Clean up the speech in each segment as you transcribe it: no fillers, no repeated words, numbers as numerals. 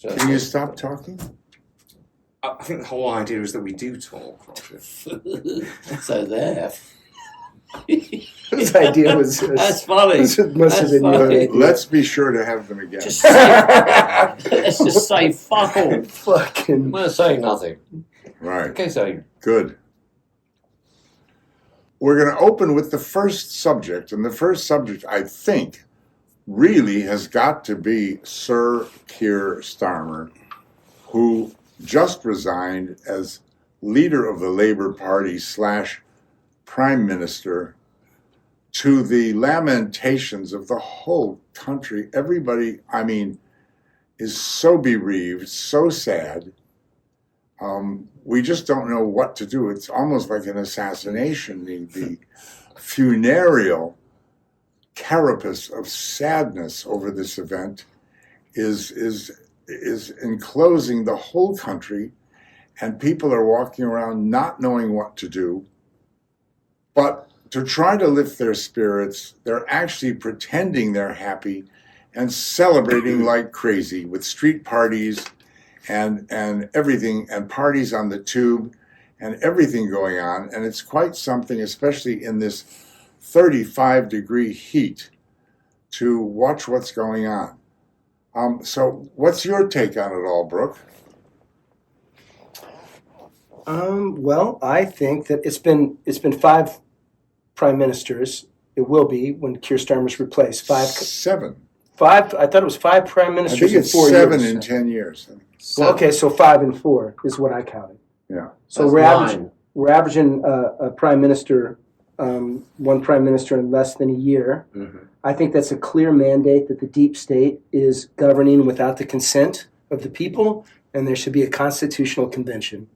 Can you stop talking? I think the whole idea is that we do talk, Roger. So there. His idea was That's funny. must have been your funny. idea. Let's be sure to have them again. Just say, let's just say fuck all. Fucking. We're saying nothing. Right. Okay, so Good. We're going to open with the first subject, and the first subject, I think, really has got to be Sir Kier Starmer, who just resigned as leader of the Labour Party / Prime Minister, to the lamentations of the whole country. Everybody, I mean, is so bereaved, so sad. We just don't know what to do. It's almost like an assassination. The funereal carapace of sadness over this event is enclosing the whole country, and people are walking around not knowing what to do. But to try to lift their spirits, they're actually pretending they're happy and celebrating like crazy with street parties and everything, and parties on the tube and everything going on. And it's quite something, especially in this 35-degree heat, to watch what's going on. So what's your take on it all, Brooke? Well, I think that it's been 5 prime ministers. It will be when Keir Starmer's replaced. 7. 5. I thought it was 5 prime I ministers think in it's 4 7 years. in 10 years. Well, okay, so 5 and 4 is what I counted. Yeah. So that's we're averaging a prime minister, one prime minister in less than a year. Mm-hmm. I think that's a clear mandate that the deep state is governing without the consent of the people, and there should be a constitutional convention.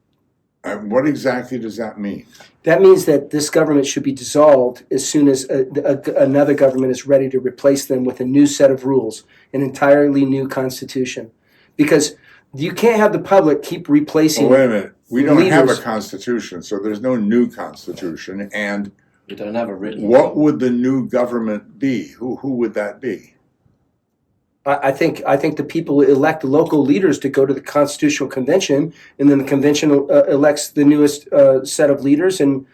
What exactly does that mean? That means that this government should be dissolved as soon as another government is ready to replace them with a new set of rules, an entirely new constitution. Because you can't have the public keep replacing. Well, wait a minute. We don't have a leaders. constitution, so there's no new constitution. And you don't have a written what would the new government be? Who would that be? I think the people elect local leaders to go to the constitutional convention, and then the convention elects the newest set of leaders, and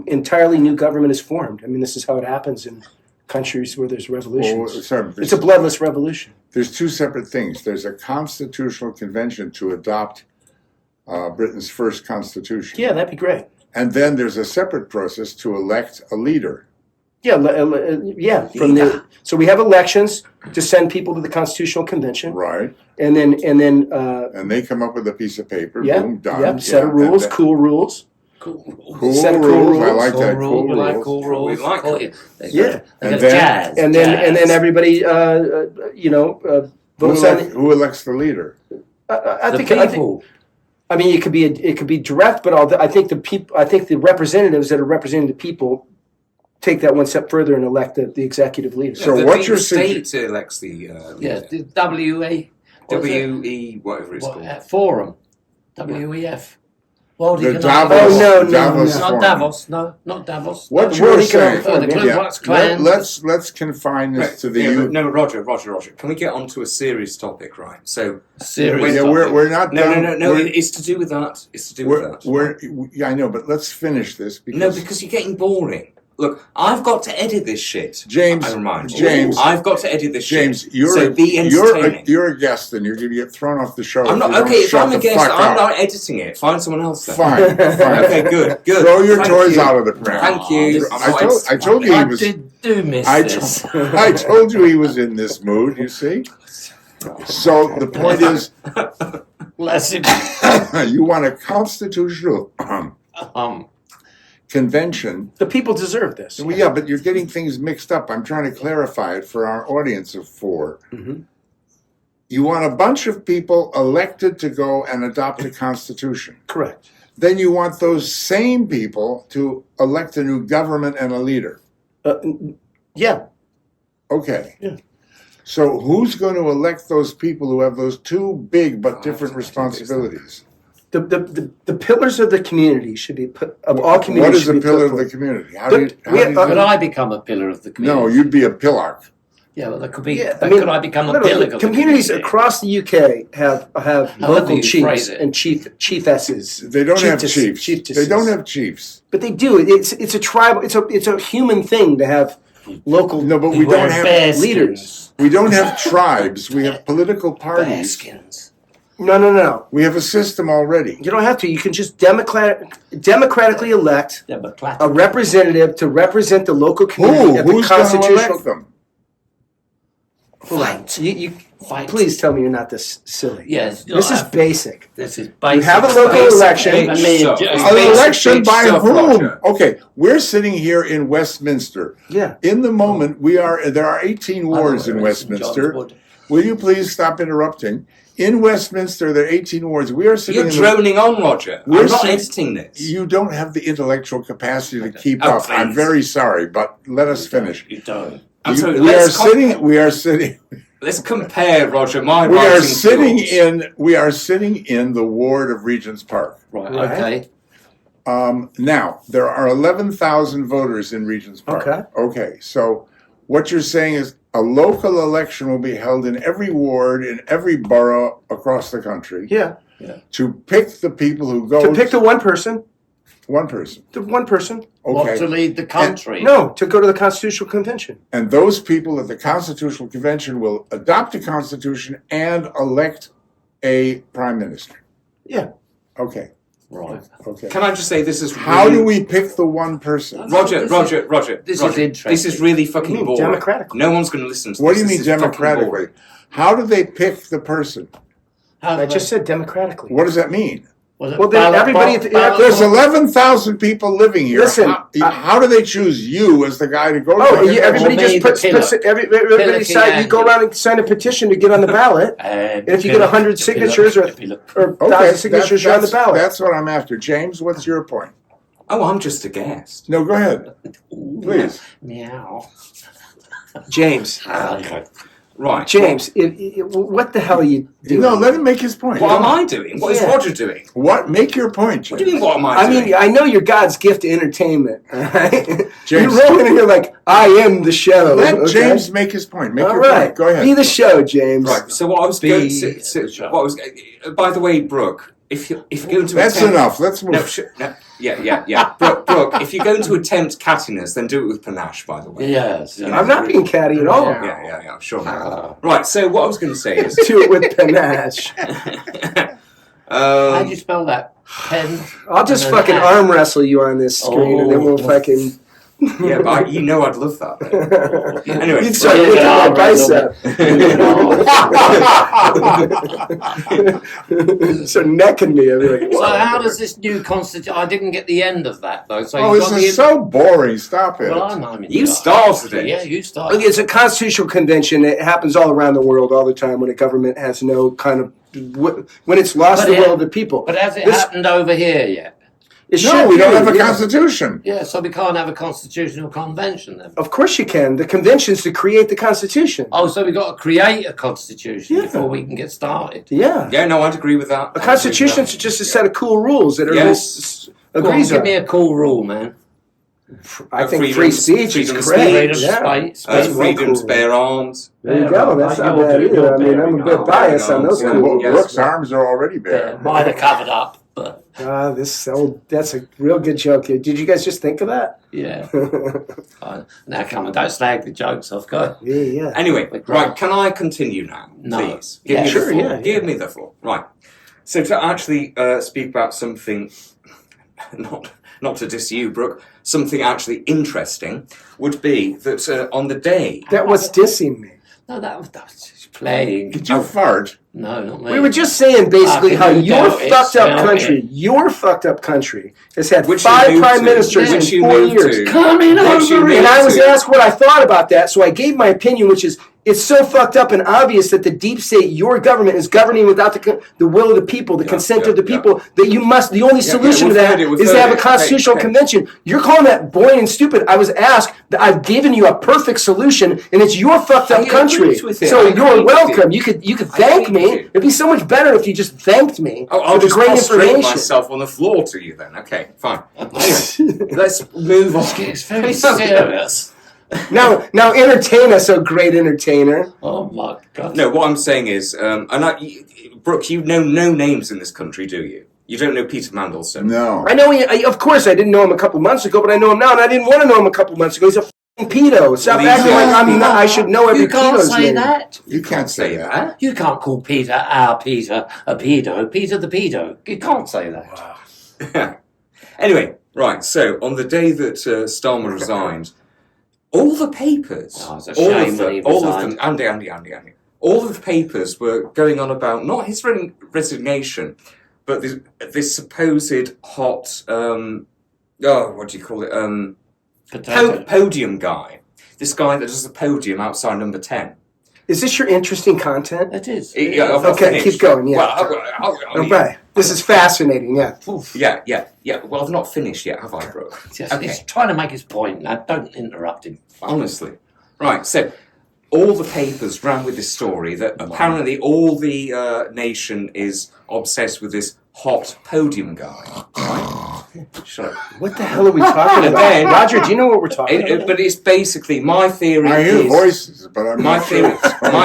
entirely new government is formed. I mean, this is how it happens in countries where there's revolutions. Well, sorry, It's a bloodless revolution. There's 2 separate things. There's a constitutional convention to adopt Britain's first constitution. Yeah, that'd be great. And then there's a separate process to elect a leader. Yeah, so we have elections to send people to the constitutional convention, Right. and then And they come up with a piece of paper. Boom, done. set of rules, cool rules. Cool set of rules. cool I like that. rules. Cool We like rules. cool rules. We like Cool. it. Yeah. And And then- jazz. And then everybody votes on it. Who elects the leader? I the think people. I mean, it could be direct, but I think the representatives that are representing the people take that one step further and elect the executive leader. So the what's your state elects the Yeah, the WE. WE, whatever it's called. Forum. WEF. World The Economic Davos, Oh, no, Davos Not Forum. Davos. No, not Davos. What The you're World saying? Economic Forum, the Ku Yeah. Klux Klan. Let's confine this to the Yeah, U. but no, Roger. Can we get on to a serious topic, right? So, Serious. Yeah, topic. we're not done. no. We're- It's to do with that. It's to do with that. yeah, I know, but let's finish this because, No, because you're getting boring. Look, I've got to edit this shit. James, I remind you. James, I've got to edit this James, shit. you're so be entertaining. you're a guest, and you're going to get thrown off the show. I'm not if you okay. don't If shut I'm a the guest, fuck I'm up. not editing it. Find someone else. Then. Fine. Okay, good. Throw your Thank toys you. out of the pram. Thank you. I told you he I was. do miss I this. I told you he was in this mood. You see. So the point is, Bless him. you want a constitutional convention. The people deserve this. Well, yeah, but you're getting things mixed up. I'm trying to clarify it for our audience of 4. Mm-hmm. You want a bunch of people elected to go and adopt a constitution. Correct. Then you want those same people to elect a new government and a leader. Yeah. Okay. Yeah. So who's going to elect those people who have those 2 big but different responsibilities? The pillars of the community should be put of all communities. What is should a be pillar put of the forward. community? How But do you we- do Could that? I become a pillar of the community? No, you'd be a pillar. Yeah, well, there could be. Yeah, Could I become a literally, pillar of the communities community? across the UK have However local you chiefs phrase it. and chiefesses. They don't have Chiefesses. chiefs. They don't have chiefs. But they do. It's a tribal. It's a human thing to have local. No, but we Wear don't have bearskins. leaders. we don't have tribes. We have political parties. Bearskins. No. We have a system already. You don't have to. You can just democratically elect Yeah, but a representative to represent the local community at the Who's going to constitutional. elect them? fight. You Fight. please tell me you're not this silly. Yes. This is basic. This is basic. You have a local basic. election. Even me and So- Joe- An Basic election by stuff, whom? Roger. Okay, we're sitting here in Westminster. Yeah. In the moment, there are 18 wards in Westminster. Will you please stop interrupting? In Westminster, there are 18 wards. We are sitting You're in the, droning on, Roger. We're I'm not sitting- editing this. You don't have the intellectual capacity to keep Oh, up. I'm please. very sorry, but let us finish. You don't. I'm sorry, We are let's sitting. We are sitting. Let's compare, Roger, my We are writing sitting skills. in. We are sitting in the ward of Regent's Park. Right. Right. Okay. Now there are 11,000 voters in Regent's Park. Okay. Okay. So what you're saying is a local election will be held in every ward in every borough across the country Yeah. to pick the people who go To pick the one person. one person. The one person. What to Okay. lead the country? No, to go to the Constitutional Convention. And those people at the Constitutional Convention will adopt a constitution and elect a prime minister. Yeah. Okay. Right. Okay. Can I just say this is How really... do we pick the one person? Roger, This Roger, Roger. this is Roger, interesting. This is really I fucking mean, boring. democratically. No one's going to listen to What this. do you mean This is fucking democratically? boring. How do they pick the person? How I just said democratically. What does that mean? Was it Well, then ballot everybody box- at the- ballot There's box? 11,000 people living here. Listen, how do they choose you as the guy to go to Oh, the yeah, everybody Or just me, puts the pillar. everybody Pillar sign, you go King around and sign a petition to get on the ballot. And if you get 100 signatures or 1,000 signatures, you're on the ballot. That's what I'm after. James, what's your point? Oh, I'm just a guest. No, go ahead. Please. Meow. James, Okay. Right. James, what the hell are you doing? No, let him make his point. What am I doing? What is Yeah. Roger doing? What? Make your point, What do you James. mean, what am I I doing? mean, I know you're God's gift to entertainment. All right? You're James. rolling in here like, I am the show. Let okay? James make his point. Make All your right. point. Go ahead. Be the show, James. Right. So what I was Be going the to... show. What I was... By the way, Brooke, if you're going to That's attempt... enough. Let's move. No. Yeah. Brooke, if you're going to attempt cattiness, then do it with panache, by the way. Yes. I'm not being catty at all. Yeah, sure. Right, so what I was going to say is... Do it with panache. How do you spell that? Pen. I'll just and then fucking ash. arm wrestle you on this screen, and then we'll Oh. fucking. yeah, but you know I'd love that. Though. Anyway, You'd start Yeah, looking at my bicep. So necking me. I'd be like, So "Whoa." how does this new constitution? I didn't get the end of that though. So Oh, you this got the is so boring. Stop it. Well, I'm in You charge. started it. Yeah, you started. Look, it's a constitutional convention. It happens all around the world all the time when a government has no kind of when it's lost But the it- will of the people. But has it This- happened over here yet? It No, should we don't be, have a yeah. constitution. Yeah, so we can't have a constitutional convention then. Of course you can. The convention's to create the constitution. Oh, so we got to create a constitution Yeah. before we can get started. Yeah. Yeah, no, I'd agree with that. A constitution's just a set of cool rules that everybody Go on, agrees give on. me a cool rule, man. I think freedom- free speech freedom is of great. Freedom of Yeah. space. That's freedom cool. to bear arms. There you go. That's not bad either. I mean, I'm a bit biased on those Yeah. cool Well, Yes. Brooks' arms are already bare. Mine are covered up, but that's a real good joke here. Did you guys just think of that? yeah. Now come on, don't slag the jokes off, go. Yeah. Anyway, Like right, that. can I continue now, No. please? Yeah, me sure, the floor. yeah. Give me the floor. Right. So to actually speak about something, not to diss you, Brooke, something actually interesting would be that on the day... That was dissing me. No, that was just playing. Did you fart? No, not me. We were just saying basically I how can your doubt it, fucked up smell country, it. your fucked up country, has had Which you 5 moved prime to. ministers Which in you 4 moved years. to. coming Which you over moved And I was to. asked what I thought about that, so I gave my opinion, which is it's so fucked up and obvious that the deep state, your government, is governing without the will of the people, the consent of the people. That you must. The only solution to we've that heard it, is to have a we've heard it. constitutional Hey. convention. You're calling that boring and stupid. I was asked that I've given you a perfect solution, and it's your fucked I up country. agreed with it. So I agreed you're with welcome. you. You could I thank agreed with me. you. It'd be so much better if you just thanked me Oh, for I'll the just great prostrate information. myself on the floor to you then. Okay, fine. Anyway, let's move on. It's very serious. Now entertain us, oh great entertainer. Oh my God. No, what I'm saying is, Brooke, you know no names in this country, do you? You don't know Peter Mandelson. No. I know of course I didn't know him a couple months ago, but I know him now, and I didn't want to know him a couple months ago. He's a f***ing pedo. Stop acting like I should know every You can't pedo's say name. that. You can't say that. You can't call Peter our Peter a pedo. Peter the pedo. You can't say that. Anyway, right, so on the day that Starmer resigned, all the papers, Oh, it's a shame when he all of resigned. them, Andy, all of the papers were going on about not his resignation, but this supposed hot, what do you call it, Potato. podium guy. This guy that does the podium outside number 10. Is this your interesting content? It is. Yeah, I've not Okay, finished. keep going, yeah. Well, I mean, Okay, this is fascinating. Yeah. Yeah. Well, I've not finished yet, have I, Brooke? Yes, Okay. he's trying to make his point. Now, don't interrupt him. Honestly. Right, so all the papers ran with this story that apparently all the nation is obsessed with this hot podium guy. Right? Shut up. What the hell are we talking about? then- Roger, do you know what we're talking about? But it's basically, my theory I hear is... voices, but I'm My not sure.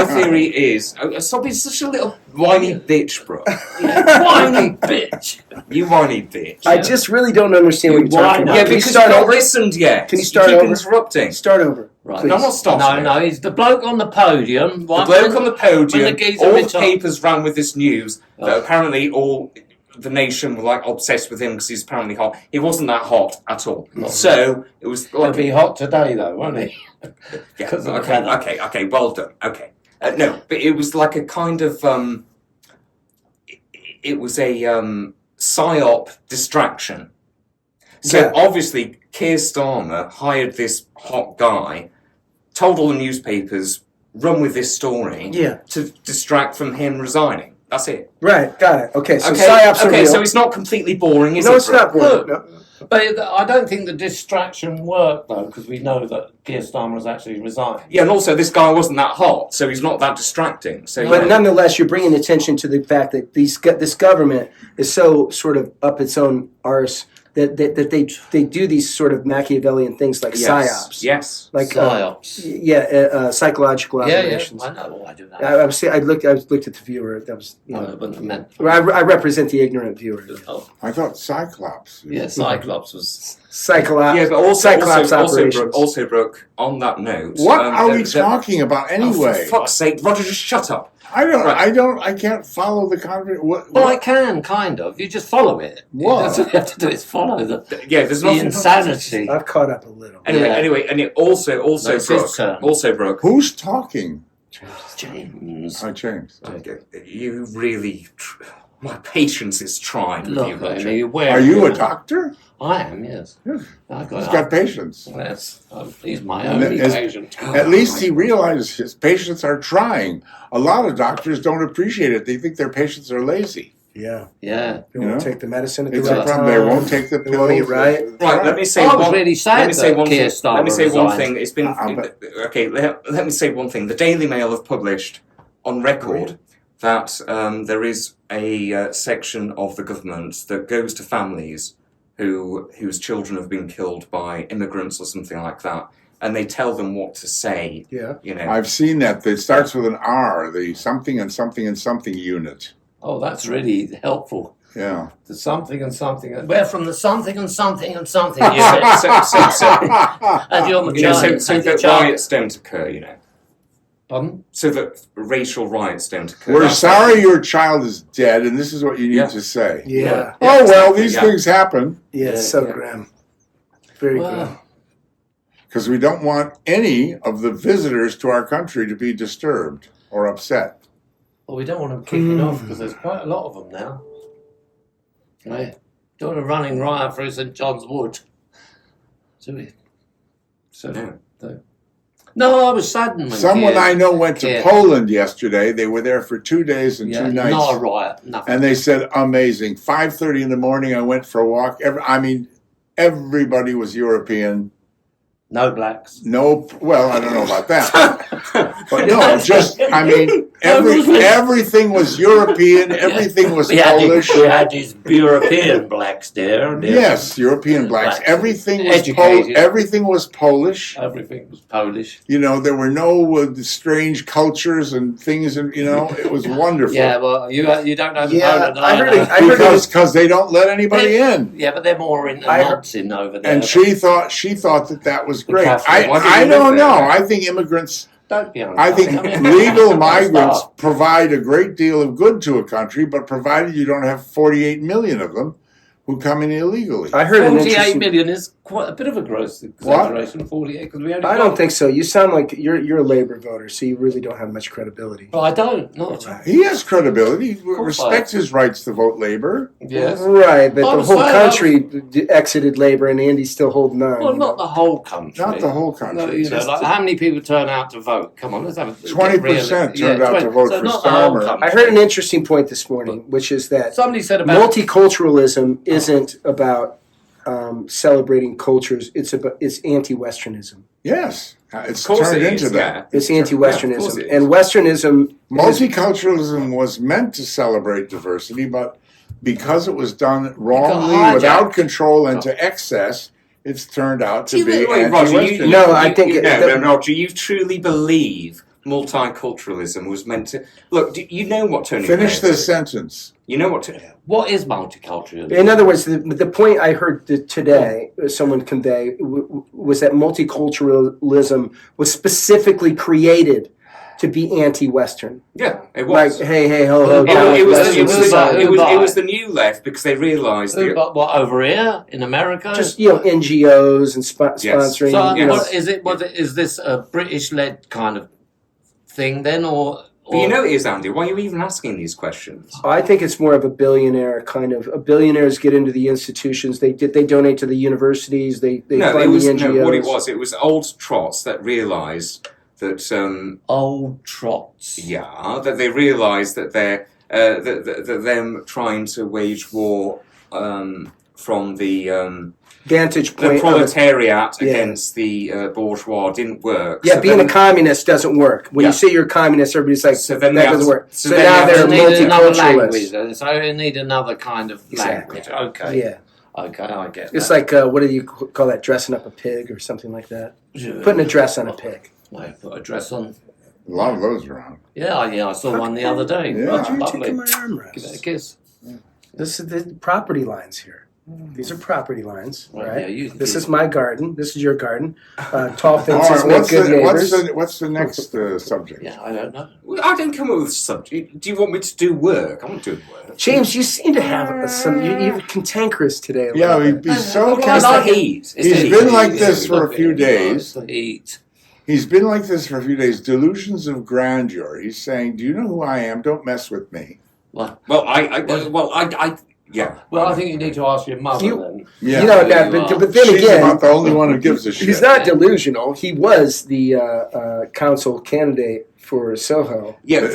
theory is... Stop being such a little whiny bitch, bro. Whiny bitch. You whiny bitch. I just really don't understand what you're talking Why about. not? Yeah, Can you because start you've not over? listened yet. Can you start keep over? interrupting. Start over. Right. No, I'm not stopping. No, he's the bloke on the podium. The bloke on the podium, when the geezer all the retired. papers ran with this news that Oh. apparently all the nation were like obsessed with him because he's apparently hot. He wasn't that hot at all. So it was He'll like be hot today, though, won't he? yeah, 'cause of the weather. okay, well done. Okay, no, but it was like a kind of it was a psyop distraction. So Yeah. obviously, Keir Starmer hired this hot guy, told all the newspapers, run with this story Yeah. to distract from him resigning. That's it. Right, got it. Okay, so Okay, psyops are real. so it's not completely boring, is it? No, it's Brooke? not boring. No. But I don't think the distraction worked, though, because we know that Keir Starmer has actually resigned. Yeah, and also this guy wasn't that hot, so he's not that distracting. So, But nonetheless, you're bringing attention to the fact that this government is so sort of up its own arse that they do these sort of Machiavellian things like psyops. Yes. Like Psyops. psychological Yeah, operations. I know. I do that. I looked at the viewer. That was I wouldn't have meant. I represent the ignorant viewer. Oh, I thought Cyclops. yeah, Cyclops was. Cyclops. Yeah, but Cyclops operations. also, Brooke, on that note... What are we talking about Oh, anyway? for fuck's sake, Roger, just shut up. I can't follow the conversation. Well, I can, kind of. You just follow it. What? That's all you have to do is follow Yeah, there's the nothing... insanity. I've caught up a little. Anyway, and it also, No, it's his Brooke, turn. Brooke, Who's talking? James. Hi, James. you really... My patience is trying with you, Look, Roger. Amy, where Are you a doctor? I am, yes. Yes. I He's got patience. Yes, he's my And only as- patient. At least he realizes his patients are trying. A lot of doctors don't appreciate it. They think their patients are lazy. Yeah. Yeah. They You won't know? take the medicine at the It's right a problem. time. They won't take the They won't eat pills. right. Right, let me say I was one... really sad Let me say that one Keir thing. Starmer Let me say one resigned. thing. It's been okay. Let me say one thing. The Daily Mail have published on record that there is a section of the government that goes to families whose children have been killed by immigrants or something like that, and they tell them what to say. Yeah. You know. I've seen that. It starts with an R, the something and something and something unit. Oh, that's really helpful. Yeah. The something and something. We're from the something and something and something. Yeah, so, And you're you know, so and your that child. riots don't occur. You know. Pardon? So that racial riots don't occur. We're That's- sorry your child is dead, and this is what you need Yeah. to say. Yeah. Oh, well, exactly, these yeah. things happen Yeah, it's Yeah, so yeah. grim. Very grim. Well, because we don't want any of the visitors to our country to be disturbed or upset. well, we don't want them kicking off because there's quite a lot of them now. Right. Doing a running riot through St John's Wood. So we. So. Yeah. No, I was saddened when Someone Keir- I know went to Keir- Poland yesterday. They were there for 2 days and Yeah, 2 nights. not a riot. Nothing. And they said, amazing. 5:30 in the morning, I went for a walk. Everybody was European. No blacks. No, well, I don't know about that. But no, everything was European, everything was Polish. We had these European blacks there. Yes, European blacks. Everything was Educated. everything was Polish. Everything was Polish. You know, there were no strange cultures and things, and you know, it was wonderful. Yeah, well, you don't know the Yeah, Poland I heard either. it. I heard it. Because they don't let anybody in. Yeah, but they're more into Nazis over there. And she thought that was great. Catholic. Why did I you live don't there? know. I think immigrants. Don't be I think unkind. I mean, legal don't migrants start. provide a great deal of good to a country, but provided you don't have 48 million of them who come in illegally. I heard an 48 interesting. million is quite a bit of a gross exaggeration. 48, because we only. I don't think so. You sound like you're a Labour voter, so you really don't have much credibility. Well, I don't. Not. He has credibility. He course respects his rights to vote Labour. Yes. Right, but I the was whole saying, country exited Labour, and Andy's still holding on. Well, not the whole country. Not the whole country. No, you know, like how many people turn out to vote? Come on, let's have a 20% turned out to vote so for not the whole Starmer. country. I heard an interesting point this morning, which is that Somebody said about multiculturalism isn't about celebrating cultures. It's anti-Westernism. Yes, it's Of course turned it into is, that. It's Yeah, of course anti-Westernism, it is. and Westernism. Multiculturalism was meant to celebrate diversity, but because it was done wrongly, hijacked. without control, and to excess, it's turned out to be Wait, Roger, anti-Western. No, I think Roger, you truly believe multiculturalism was meant to look. You know what Tony Finish Blair this said. sentence. You know what? what is multiculturalism? In other words, the point I heard today, someone convey, was that multiculturalism was specifically created to be anti-Western. Yeah, it Like, was. hey, ho, ho. It down with It Western society. was the new left because they realised that. But what over here in America? Just NGOs and sponsoring. So you know. what is it? Is this a British-led kind of thing then, or? But you know it is, Andy. Why are you even asking these questions? I think it's more of a billionaire kind of. Billionaires get into the institutions. They donate to the universities. They No, fund it was the NGOs. no. What it was, old trots that realised that. Old trots. Yeah, that they realised that they're that them trying to wage war from the Vantage point. of it. proletariat Yeah. against the bourgeois didn't work. Yeah, So being then- a communist doesn't work. When Yeah. you say you're a communist, everybody's like, So then that they have doesn't to- work. so So then now they they're have You need another language. multiculturalists. So you need another kind of Exactly. language. Okay. Yeah. Okay, I get It's that. like, what do you call that? Dressing up a pig or something like that? Putting a dress on a pig. I put a dress on. A lot of those around. Yeah, I saw one the other day. Yeah. Roger, you're Lovely. taking my Give it a armrest. kiss. This is the property lines here. These are property lines, Well, right? yeah, you- This is my garden. This is your garden. Tall All fences right, make good neighbors. what's the next subject? Yeah, I don't know. Well, I didn't come up with a subject. Do you want me to do work? I'm not doing work. James, you seem to have some. You're cantankerous today. a Yeah, little bit. he's so Well, I It's like the it. heat. It's He's the heat. been like this for a Look few at it. days. It's the heat. He's been like this for a few days. Delusions of grandeur. He's saying, "Do you know who I am? Don't mess with me." Well, Well, yeah. well, I think you need to ask your mother You- then. Yeah, You know, Who that, you but, are. but then she's again, about the only one who gives a shit. he's not delusional. He was the council candidate for Soho. Yeah, the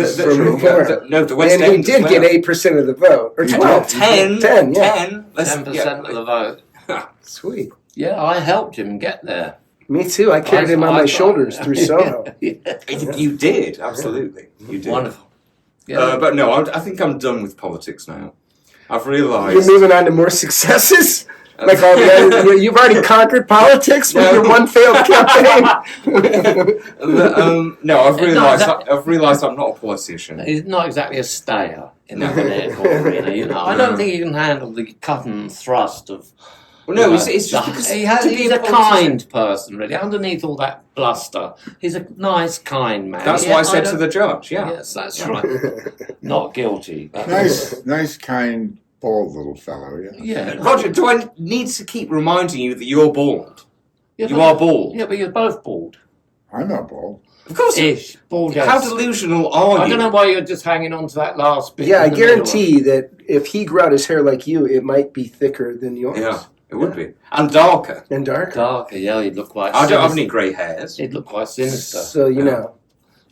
West And he End did as get well. 8% of the vote. Or He 12. did. 10, 10, yeah. 10. Let's- 10% of the vote. Sweet. Yeah, I helped him get there. Me too. I carried him on my shoulders through Soho. You did, absolutely. You did. Wonderful. Yeah. But no, I think I'm done with politics now. I've You're realised. moving on to more successes? Like all the other, you've already conquered politics with your one failed campaign. No, I've No, realised. that- I've realised I'm not a politician. He's not exactly a stayer in the No. political arena. You know, I don't think he can handle the cut and thrust of. Well, no, you it's know, just because to be he's a politician- kind person, really. Underneath all that bluster, he's a nice, kind man. That's Yeah, why I said to don't- the judge. Yeah. Yes, that's right. Not guilty. nice, kind, bald little fellow. Yeah. Yeah, Roger, do I need to keep reminding you that you're bald? Yeah, You but- are bald. Yeah, but you're both bald. I'm not bald. Of course. Ish. Bald. How yes. delusional are I you? don't know why you're just hanging on to that last bit. Yeah, I in the middle. guarantee that if he grew out his hair like you, it might be thicker than yours. Yeah, it would be. And darker. And darker. Darker, yeah, he'd look quite I don't have sinister. any grey hairs. He'd look quite sinister. So, you know,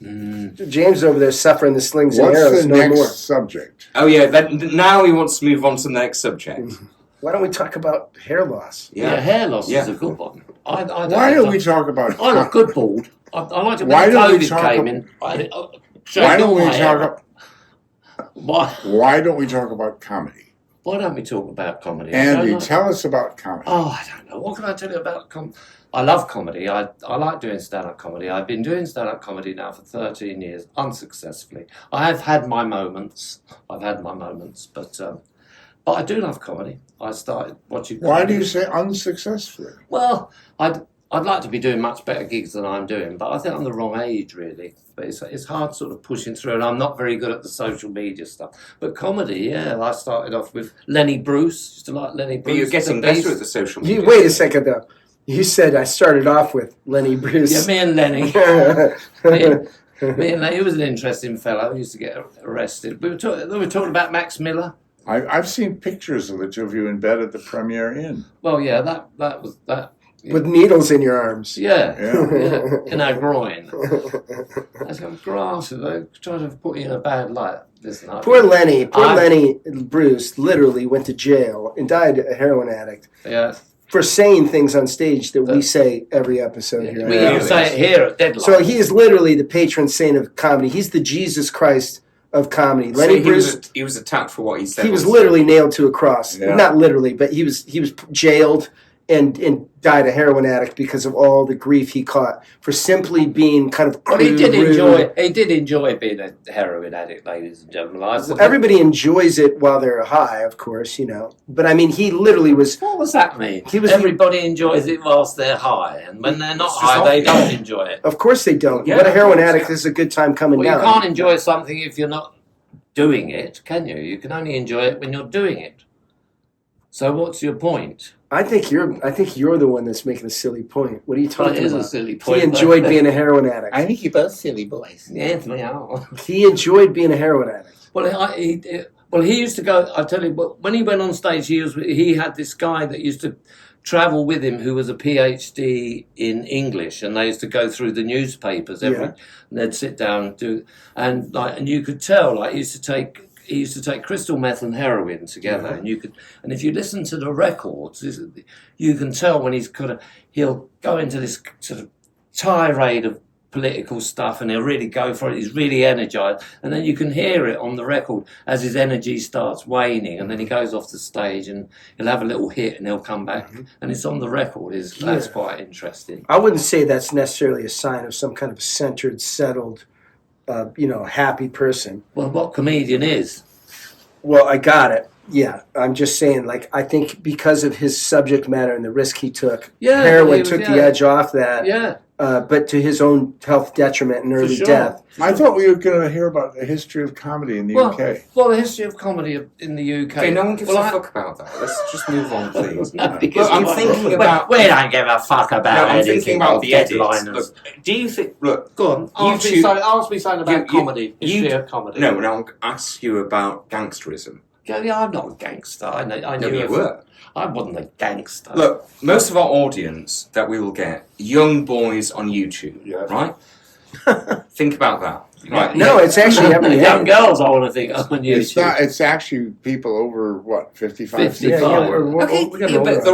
Mm. James over there suffering the slings and What's arrows the no next more. subject? Oh yeah, now he wants to move on to the next subject. Why don't we talk about hair loss? Yeah, hair loss Yeah. is a good one. I Why don't we talk about? I look good bald. I liked it Why when don't we COVID talk came ab- in. Why don't we talk about comedy? Why don't we talk about comedy? Andy, tell us about comedy. Oh, I don't know. What can I tell you about comedy? I love comedy. I like doing stand-up comedy. I've been doing stand-up comedy now for 13 years, unsuccessfully. I have had my moments. But I do love comedy. I started watching comedy. Why do you say unsuccessfully? Well, I'd like to be doing much better gigs than I'm doing, but I think I'm the wrong age, really. But it's hard sort of pushing through, and I'm not very good at the social media stuff. But comedy, yeah, I started off with Lenny Bruce. Used to like Lenny Bruce. But you're getting better at the social media. Wait a second, though. You said I started off with Lenny Bruce. Yeah, me and Lenny. me and Lenny. He was an interesting fellow. He used to get arrested. We were talking about Max Miller. I've seen pictures of the two of you in bed at the Premier Inn. Well, yeah, that was that. Yeah. With needles in your arms. Yeah. In our groin. That's got grasses. They try to put you in a bad light. Poor Lenny Bruce literally went to jail and died a heroin addict. Yeah. For saying things on stage that we say every episode here. We even say it here at Deadline. So he is literally the patron saint of comedy. He's the Jesus Christ of comedy. Lenny Bruce. He was attacked for what he said. He was literally nailed to a cross. Yeah. Not literally, but he was jailed and died a heroin addict because of all the grief he caught for simply being kind of crude, he did enjoy being a heroin addict, ladies and gentlemen. Everybody enjoys it while they're high, of course, you know. But I mean, he literally was. What does that mean? Everybody enjoys it whilst they're high, and when they're not high, they don't enjoy it. Of course they don't. Yeah, but a heroin addict is a good time coming down. You can't enjoy something if you're not doing it, can you? You can only enjoy it when you're doing it. So what's your point? I think you're the one that's making a silly point. What are you talking about? It is a silly point. He enjoyed being a heroin addict. I think you're both silly boys. Yes, we are. He enjoyed being a heroin addict. Well, he used to go. I tell you, when he went on stage, he had this guy that used to travel with him who was a PhD in English, and they used to go through the newspapers and they'd sit down and do, and you could tell he used to take crystal meth and heroin together, and if you listen to the records, you can tell when he'll go into this sort of tirade of political stuff, and he'll really go for it. He's really energized, and then you can hear it on the record as his energy starts waning, and then he goes off the stage and he'll have a little hit and he'll come back, and it's on the record. That's quite interesting. I wouldn't say that's necessarily a sign of some kind of centered, settled, happy person. Well, what comedian is? Well, I got it. Yeah, I'm just saying, I think because of his subject matter and the risk he took, heroin took the edge off that. Yeah. But to his own health detriment and early death. I thought we were going to hear about the history of comedy in the UK. Well, the history of comedy in the UK. Okay, no one gives a fuck about that. Let's just move on, please. I'm thinking about... We don't give a fuck about anything. I'm thinking about the Deadliners. Look, do you think... Look, go on. Ask me something about comedy. History of comedy. No, I'll ask you about gangsterism. Yeah, I'm not a gangster. I knew you were. I wasn't a gangster. Look, most of our audience that we will get, young boys on YouTube, right? Think about that. Right? No, it's actually every young girls. I want to think on YouTube. It's actually people over 55. 55.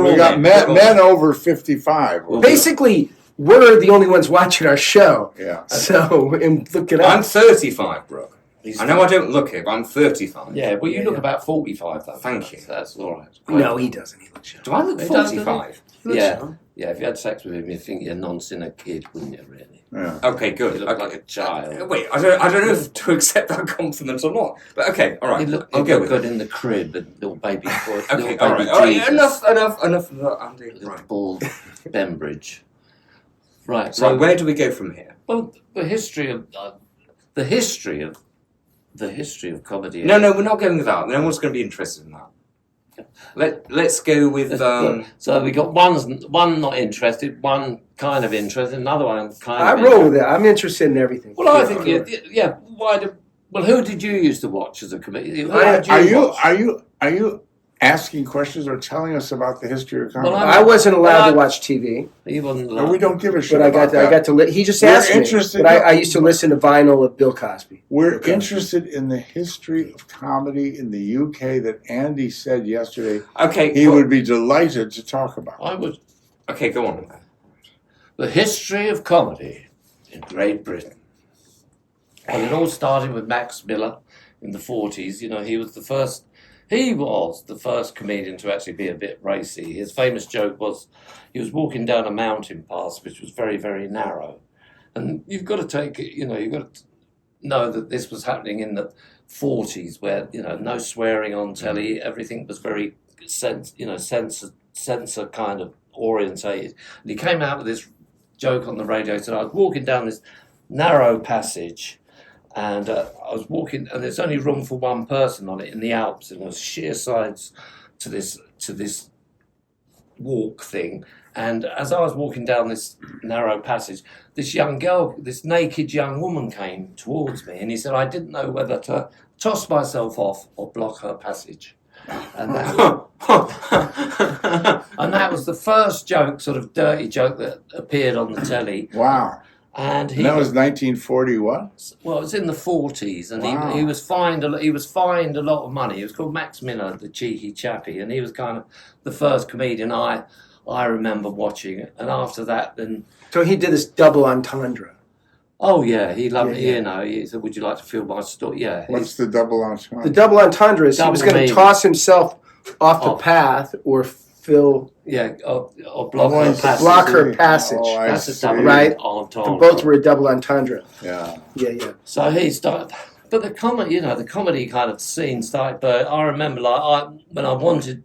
We got men over 55. Basically, we're the only ones watching our show. Yeah. So look it up. I'm 35, Brooke. I know I don't look it, but I'm 35. Yeah, well, you look about 45, though. Thank you. That's all right. No, he doesn't. He looks young. Do I look 45? Yeah. Yeah, if you had sex with him, you'd think you're a non-sinner kid, wouldn't you, really? Yeah. Okay, good. You look like a child. Wait, I don't know if to accept that compliment or not. But okay, all right. I'll go with good in the crib, and little baby boy. Okay, all right. Enough of that, Andy. Right. Bald Bembridge. Right. So where do we go from here? Well, the history of comedy. No, we're not going with that. No one's going to be interested in that. Let's go with. So we got one not interested, one kind of interested, another one kind of. I roll with it. I'm interested in everything. Well, I think who did you used to watch as a comedian? Are you asking questions or telling us about the history of comedy? Well, I wasn't allowed to watch TV. He wasn't allowed. No, we don't give a shit. But I got to. He just asked me. But I used to listen to vinyl of Bill Cosby. We're interested in the history of comedy in the UK that Andy said yesterday. Okay, he would be delighted to talk about. I would. Okay, go on. The history of comedy in Great Britain. And it all started with Max Miller in the 40s. You know, he was the first comedian to actually be a bit racy. His famous joke was he was walking down a mountain pass which was very, very narrow. And you've got to take it, you know, you've got to know that this was happening in the 40s where, you know, no swearing on telly, everything was very censor kind of orientated. And he came out with this joke on the radio. He said, I was walking down this narrow passage and I was walking, and there's only room for one person on it in the Alps, and there was sheer sides to this walk thing. And as I was walking down this narrow passage, this young girl, this naked young woman came towards me, and he said, I didn't know whether to toss myself off or block her passage. And that was the first joke, sort of dirty joke, that appeared on the telly. Wow. And that was 1940 what? Well, it was in the 40s, and Wow. he was fined a lot of money. He was called Max Miller, the cheeky chappie, and he was kind of the first comedian I remember watching. And after that, then So he did this double entendre. oh yeah, he loved it. Yeah. You know, he said, "Would you like to feel my story?" Yeah, What's the double The entendre? double entendre is he was Double going to meaning. toss himself off the Off. path or fill. yeah, or block Oh, her I see. passage. Block her passage. Oh, I That's a see. double Right. entendre. Both were a double entendre. Yeah. Yeah. So he started, but the comedy kind of scene started. But I remember, when I wanted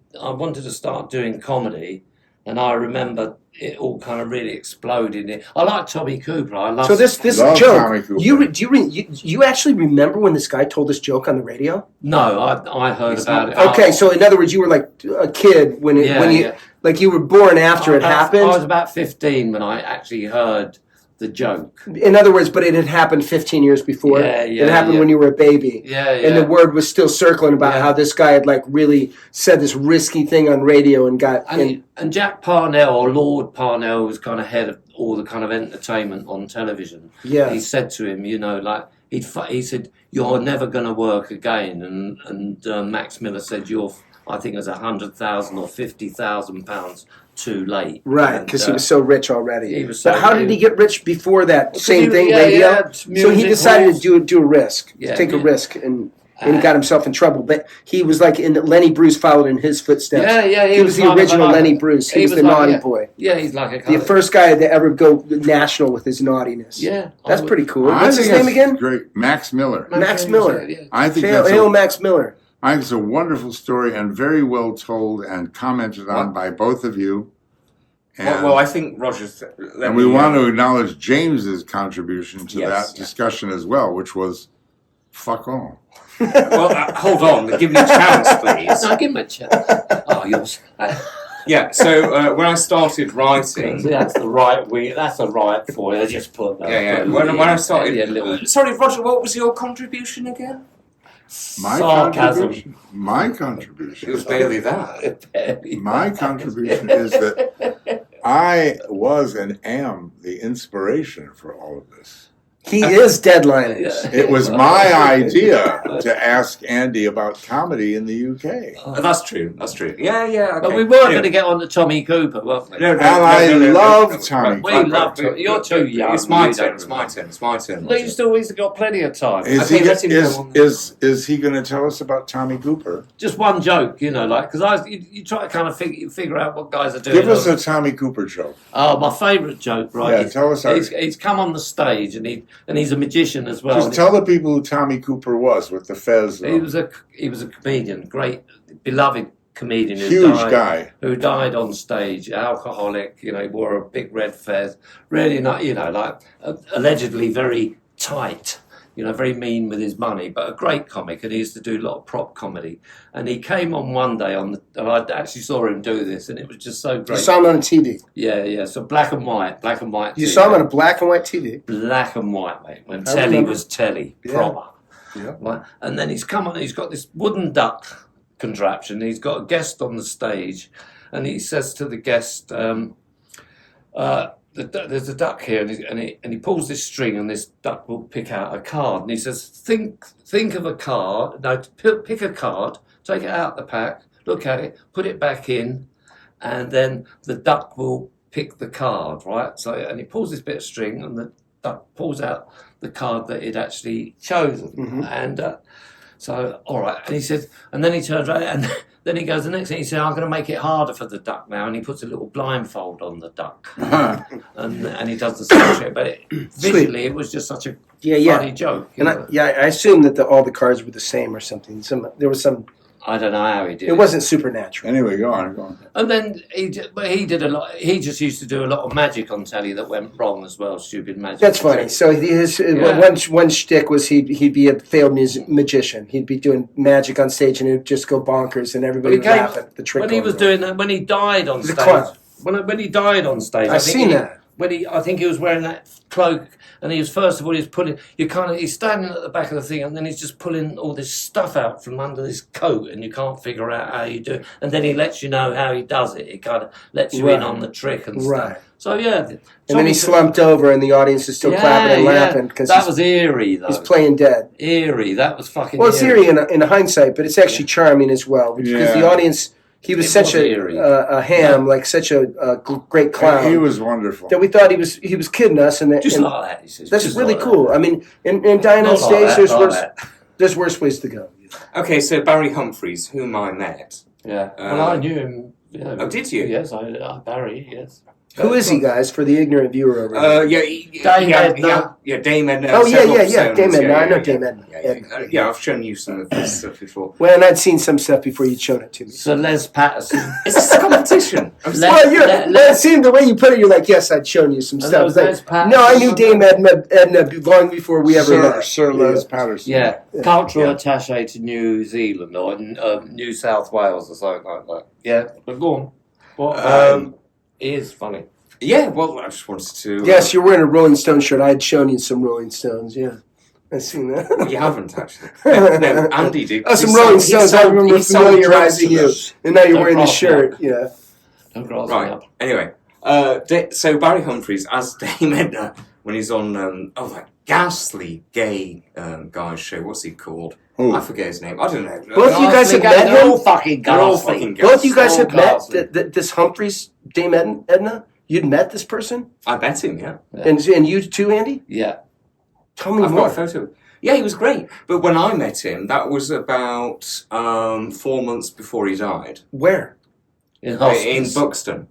to start doing comedy, and I remember it all kind of really exploded. I like Tommy Cooper. I love. So this Love Tommy joke, Cooper. you actually remember when this guy told this joke on the radio? No, I heard It's about not- it. Okay, so in other words, you were like a kid when Yeah. like you were born after it I was happened. about 15 when I actually heard the joke. In other words, but it had happened 15 years before. Yeah, It happened yeah. when you were a baby. Yeah, And the word was still circling about Yeah. how this guy had like really said this risky thing on radio and got. And Jack Parnell, or Lord Parnell, was kind of head of all the kind of entertainment on television. Yeah. He said to him, you know, like he said, "You're never going to work again." And Max Miller said, I think it was 100,000 or 50,000 pounds too late. Right, And, because he was so rich already. he was But so- how did he get rich before that? Same thing, yeah, radio. yeah, So he music decided halls. to do a risk, Yeah, take a yeah. risk, and got himself in trouble. But he was like Lenny Bruce followed in his footsteps. Yeah, He was the kind of original like- Lenny Bruce. He was the like, naughty yeah. boy. Yeah, he's like a The kind of, first guy to ever go national with his naughtiness. Yeah, That's I would- pretty cool. I What's his think name that's again? Great. Max Miller. Max Miller. Yeah. I think Hail, that's hail Max Miller. I think it's a wonderful story and very well told and commented on by both of you. And, Well, I think Roger's. and we want to acknowledge James's contribution to Yes, that yeah. discussion as well, which was fuck all. Well, hold on. Give me a chance, please. No, give him a chance. Oh, yours. Yeah. So when I started writing, That's the right way. That's a right for you. Just put that. yeah. put a When I little- started, yeah, little sorry, Roger. What was your contribution again? My sarcasm. contribution. My contribution. It was barely that. My contribution is that I was and am the inspiration for all of this. He is Deadline. It was my idea to ask Andy about comedy in the UK. That's true. That's true. Yeah. Okay. But we weren't going to get on to Tommy Cooper, were we? No, And I love Tommy We Cooper. love Tommy. You're too young. It's my You turn. don't It's my remember. turn. It's my turn. Well, you still got plenty of time. Is Okay, he let him go on. is he going to tell us about Tommy Cooper? Just one joke, you know, like because you try to kind of figure out what guys are doing. Give us a Tommy Cooper joke. Oh, my favourite joke, right? Yeah, tell us. He's come on the stage and he's a magician as well. Just and tell the people who Tommy Cooper was with the fez. he was a comedian, great beloved comedian, Huge guy. who died on stage, alcoholic. You know, he wore a big red fez. Really not, you know, like allegedly very tight. You know, very mean with his money, but a great comic, and he used to do a lot of prop comedy. And he came on one day and I actually saw him do this, and it was just so You great. saw him on TV. Yeah. So black and white. You TV. saw him on a black and white TV. Black and white, mate. When I telly remember. was telly, Yeah. proper. Yeah. Right? And then he's come on. He's got this wooden duck contraption. He's got a guest on the stage, and he says to the guest, "There's a duck here," and he pulls this string, and this duck will pick out a card. And he says, "Think of a card. No, pick a card. Take it out the pack. Look at it. Put it back in, and then the duck will pick the card, right?" So, and he pulls this bit of string, and the duck pulls out the card that he'd actually chosen. Mhm. And so, all right. And he says, and then he turns around and then he goes, the next thing he said, I'm going to make it harder for the duck now. And he puts a little blindfold on the duck. and he does the same shit. But visually, it was just such a funny joke. And I assume that all the cards were the same or something. There was some. I don't know how he did it. It wasn't supernatural. Anyway, go on. And then he did a lot. He just used to do a lot of magic on telly that went wrong as well. Stupid magic. That's funny. So one shtick was he'd be a failed magician. He'd be doing magic on stage and it'd just go bonkers and everybody would laugh at the trick. When he was doing that, when he died on stage. When he died on stage, I've seen that. I think he was wearing that cloak, and he was pulling. He's standing at the back of the thing, and then he's just pulling all this stuff out from under his coat, and you can't figure out how you do it. And then he lets you know how he does it. He kind of lets you in on the trick and stuff. So and then he slumped over, and the audience is still clapping and laughing because that was eerie. Though. He's playing dead. Eerie. That was fucking. Well, it's eerie in hindsight, but it's actually charming as well because the audience. He was such a ham, like such a great clown. He was wonderful. That we thought he was kidding us, and just like that. He says, that's really cool. I mean, in dying on stage, there's worse ways to go. Okay, so Barry Humphries, whom I met. Yeah. Well, I knew him. Yeah, oh, did you? Yes, Barry. Yes. Who is he, guys? For the ignorant viewer over here. Dame Edna. Oh, yeah. Dame Edna. I know Dame Edna. Yeah, I've shown you some of this stuff before. Well, and I'd seen some stuff before you'd shown it to me. So Les Patterson. Is this a competition? Well, seeing the way you put it, you're like, yes, I'd shown you some stuff. No, I knew Dame Edna long before we ever met. Sir Les Patterson. Yeah, cultural attaché to New Zealand or New South Wales or something like that. Yeah, but go on. What it is funny. Yeah, well, I just wanted to... Yes, you're wearing a Rolling Stone shirt. I had shown you some Rolling Stones, yeah. I've seen that. Well, you haven't, actually. No, Andy did. Oh, some Rolling Stones. I remember familiarizing you. And now you're wearing the shirt, yeah. Right, anyway. So Barry Humphries as Dame Edna, when he's on that ghastly gay guy's show. What's he called? I forget his name. I don't know. Both you guys have met him? They're all fucking ghastly. Both you guys have met this Humphries, Dame Edna? You'd met this person? I met him, yeah. And you too, Andy? Yeah. Tell me I've more. got a photo. Yeah, he was great. But when I met him, that was about 4 months before he died. Where? In Buxton.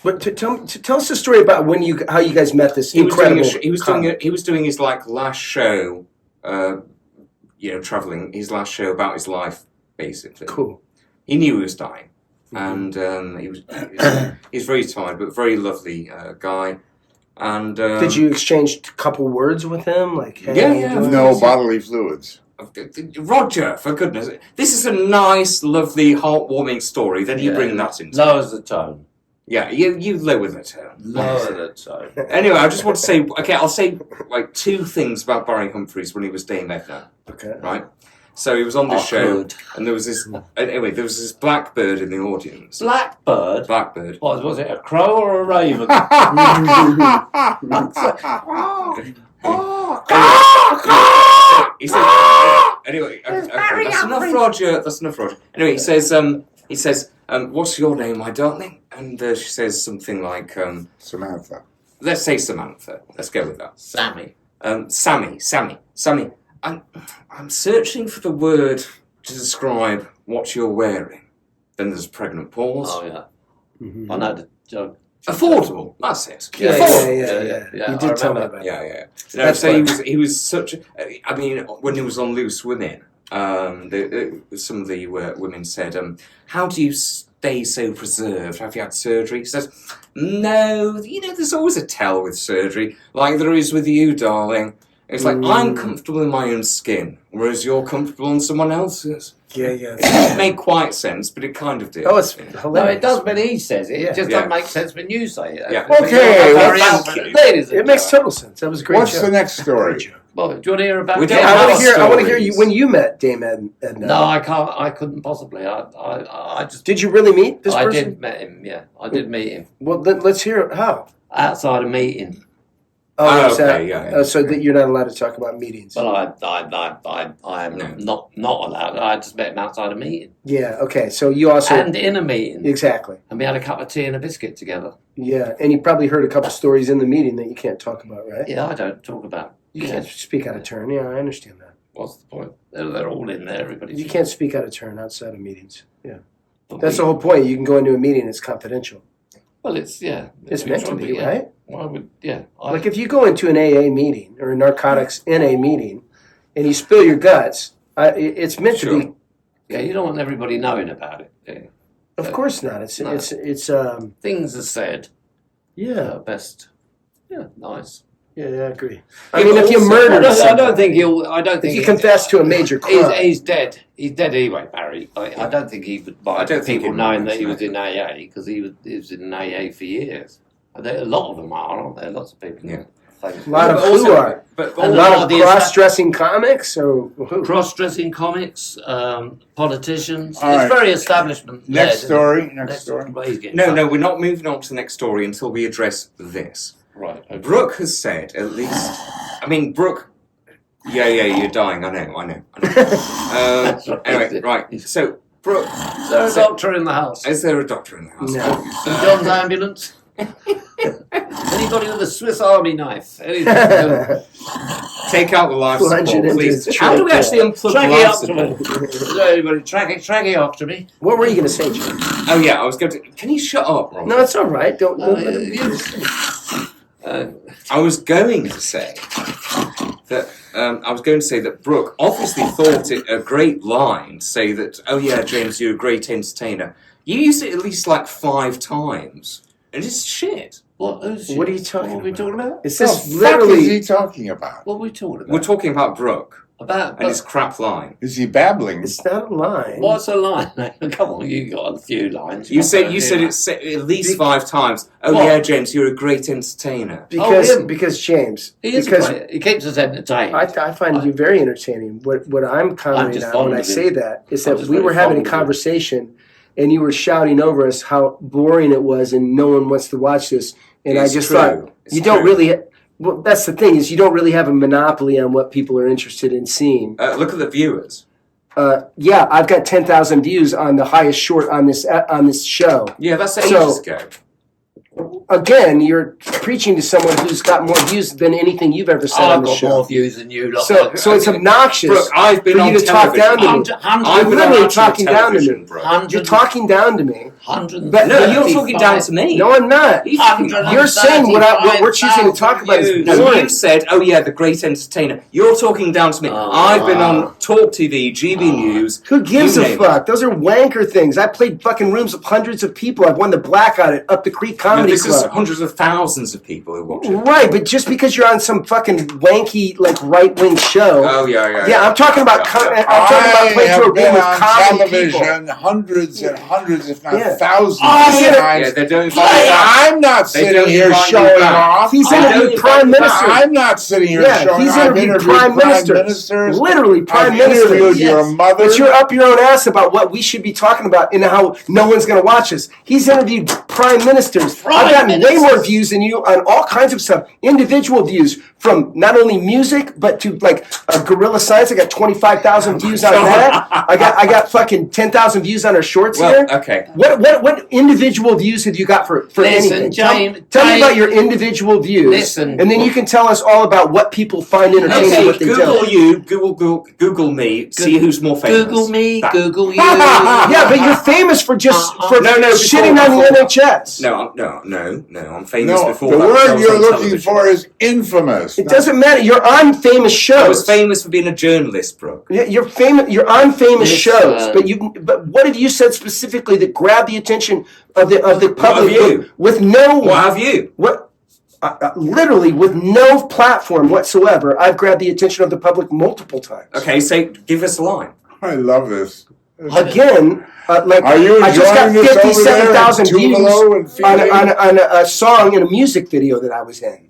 But tell us the story about how you guys met this incredible. He was doing his last show. Traveling his last show about his life, basically. Cool. He knew he was dying, and he was very tired, but very lovely guy. And did you exchange a couple words with him? Like, hey, yeah, no bodily fluids. Roger, for goodness, this is a nice, lovely, heartwarming story. Then you bring that into lowers the tone. Yeah, you lower the tone. Lower the tone. Anyway, I just want to say, I'll say two things about Barry Humphries when he was Dame Edna. Okay. Right? So he was on this show, and there was this blackbird in the audience. Blackbird? Blackbird. What, was it a crow or a raven? He said, anyway, okay, that's enough, Roger. Anyway, he says, what's your name, my darling? And she says something like, Samantha. Let's say Samantha. Let's go with that. Sammy. Sammy. I'm searching for the word to describe what you're wearing. Then there's a pregnant pause. Oh, yeah. Mm-hmm. I know the joke. Affordable. That's it. Yeah. You did tell me about that. Yeah. So he was such a... I mean, when he was on Loose Women, some of the women said, how do you stay so preserved? Have you had surgery? He says, no, there's always a tell with surgery, like there is with you, darling. It's like, I'm comfortable in my own skin, whereas you're comfortable in someone else's. Yeah. It doesn't make quite sense, but it kind of did. Oh, it's hilarious. No, it does when he says it. It just doesn't make sense when you say it. Yeah. Okay. It makes total sense. That was a great. What's the next story? Well, do you want to hear about? I want to hear you when you met Dame Edna. No, I can't. I couldn't possibly. I just. Did you really meet this person? I did meet him. Yeah, I did meet him. Well, let's hear it. How? Outside a meeting. Oh, is that- okay, yeah. so that you're not allowed to talk about meetings. Well, I'm not allowed. I just met him outside a meeting Yeah. Okay. So you also and in a meeting, exactly. and we had a cup of tea and a biscuit together. Yeah, and you probably heard a couple stories in the meeting that you can't talk about, right? Yeah, I don't talk about. You can't speak out of turn. Yeah, I understand that. What's the point? They're all in there. Everybody's. You can't speak out of turn outside of meetings. Yeah, But that's the whole point. You can go into a meeting; it's confidential. Well, it's It's meant to be, yeah. right? Well, I would, yeah. Like if you go into an AA meeting or a narcotics NA meeting, and you spill your guts, it's meant to be. Yeah, you don't want everybody knowing about it. Do you? Of course not. It's Things are said. yeah. Best. Yeah, nice. Yeah, I agree. Yeah, I mean, but if you also- murdered I don't somebody, think he'll. I don't if think you confess to a major crime, He's dead. He's dead anyway, Barry. I don't think he would mind I don't think people he'd knowing mind, that he was no. in AA because he was in AA for years. A lot of them are, aren't there? Lots of people. Yeah. a lot of But who also- are But And a a lot lot of of the cross-dressing comics or who? Cross-dressing comics, politicians. All It's right. very establishment. Next led, story. isn't it? Next story. Well, he's getting no, back. no, we're not moving on to the next story until we address this. Right. Okay. Brooke has said, at least. I mean, Brooke. Yeah, you're dying. I know. Anyway, right. So, Brooke. Is there a doctor in the house? Is there a doctor in the house? No. St. John's ambulance? Anybody with a Swiss Army knife? Anything? Take out the life Plunge it support, into please. his How do we trachea. actually unplug the life support? Tracheotomy. Anybody tracheotomy? What were you going to say, Jim? Oh, yeah, I was going to. Can you shut up, Ron? No, it's all right. Don't let him- I was going to say that Brooke obviously thought it a great line to say that, oh yeah, James, you're a great entertainer. You used it at least like 5 times. And it's shit. What are you talking What are we about? talking about? Is What this the fuck is literally? he talking about? What are we talking about? We're talking about Brooke about and his crap line. Is he babbling? It's not a line. what's a line? Come on, you got a few lines. You said it. it at least 5 times. Oh What? yeah, James, you're a great entertainer. him. Because James, He is because great. He keeps us entertained. I find you very entertaining. What I'm commenting just on fond when I of say him. that is I'm that just we very were having a fond of him. conversation and you were shouting over us how boring it was and no one wants to watch this. And It's I just true. thought It's you don't true. really. Well, that's the thing is you don't really have a monopoly on what people are interested in seeing. Look at the viewers. Yeah, I've got 10,000 views on the highest short on this show. Yeah, that's ages So- ago. Again, you're preaching to someone who's got more views than anything you've ever said on I've the got show. more views than you. Lot. So it's obnoxious Brooke, I've been for on you to talk television. down to me. I've been literally on talking down to television, me. Brooke. You're talking down to me. Hundred. No, you're talking down to me. No, I'm not. You're saying what we're choosing to talk about is No, boring. you said, oh yeah, the great entertainer. You're talking down to me. Oh, I've been wow. on Talk TV, GB News. Who gives you a name fuck? Those are wanker things. I played fucking rooms of hundreds of people. I've won the Blackout at Up the Creek it. No, Comedy this is Club. hundreds of thousands of people who watch it. Right, but just because you're on some fucking wanky like right wing show. Oh yeah. Yeah, I'm talking about. I'm talking about playing to a have room been with on comedy people. television hundreds and hundreds, if not Yeah. thousands Oh, of yeah. times. Yeah, they don't invite Hey, you back. I'm not They sitting don't here invite you showing back. off. He's I interviewed don't prime invite you ministers. I'm not sitting here Yeah, showing he's off. I've interviewed interviewed prime ministers. ministers. Literally prime I've ministers. interviewed your Yes. mother. But you're up your own ass about what we should be talking about and how no one's going to watch us. He's interviewed prime ministers. I've gotten way ministers. more views than you on all kinds of stuff. Individual views from not only music but to like Gorilla Science. I got 25,000 views on that. I got fucking 10,000 views on our shorts here. Well, okay. What individual views have you got for Listen, anything? Tell me James- about your individual views. Listen. And then you can tell us all about what people find entertaining and Okay, what they Google don't. you, Google me, see who's more famous. Google me, That- Google you. Yeah, but you're famous for just for No, shitting on the NHS. No, I'm famous No, before the that. I word was you're on looking television. for is infamous. It doesn't matter. You're on famous I was shows. famous for being a journalist, Brooke. You're famous. You're on famous Listen. shows. But what have you said specifically that grabbed the attention of the public you? with no What have you? literally with no platform whatsoever? I've grabbed the attention of the public multiple times. Okay, give us a line. I love this. Again, Are you I just got enjoying this over there in 57,000 views Tupelo and Phoenix? on a song in a music video that I was in.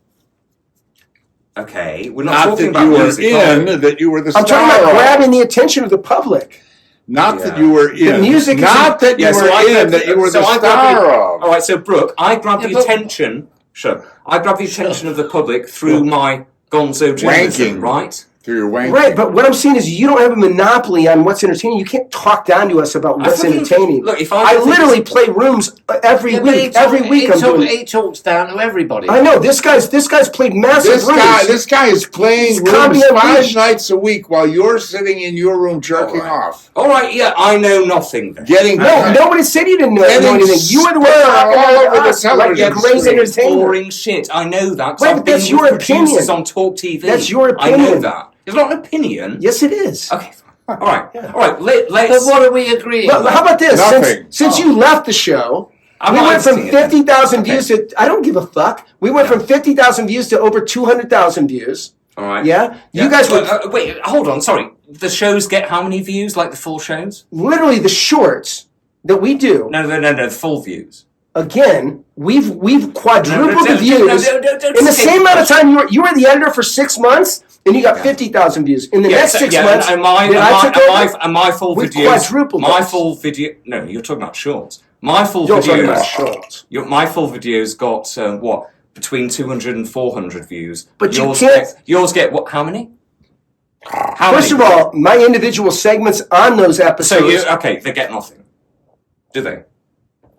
Okay, we're not Not talking that about you were music. are we? in, that you were the I'm star talking about of. grabbing the attention of the public. Not Yeah. that you were in. The music is Not that you Yeah, so were I in, grabbed- that you were so the I grabbed star the- of. All right, so Brooke, I grabbed Yeah, the but- attention Sure. I grab the attention of the public through my gonzo journalism, Wanking. right? Through your wank. Right, but what I'm saying is you don't have a monopoly on what's entertaining. You can't talk down to us about what's entertaining. Look, if I literally play rooms every week. Every week I'm doing. He talks down to everybody. I know this guy's played massive rooms. This guy is playing comedy rooms on 5 Twitch. nights a week while you're sitting in your room jerking off. All right, yeah, I know nothing then. Getting No, nobody said you didn't know Getting anything. You were the one swear talking all about over the us like television a great screen. entertainer. Boring shit. I know that. 'Cause Right, I've but that's been with your opinion. producers on Talk TV. That's your I know opinion. that. It's not an opinion. Yes, it is. Okay. All right. Yeah. All right. But Let's. what are we agreeing Well, how about this? Nothing. Since you left the show, I'm we not went from editing it then. 50,000 views to, I don't give a fuck. We went from 50,000 views to over 200,000 views. All right. Yeah? You guys were Wait. Hold on. Sorry. The shows get how many views? Like the full shows? literally the shorts that we do. No. The full views. Again, we've quadrupled the No, views don't in the say- same amount of time. You were the editor for 6 months, and you got 50,000 views. In the next 6 months, And that I took over, my full we videos. quadrupled My those. full video. No, you're talking about shorts. My full You're talking videos. about shorts. My full videos got what, between 200 and 400 views. But you yours can't- yours get what? How many? How First of many? all, my individual segments on those So episodes. they get nothing, do they?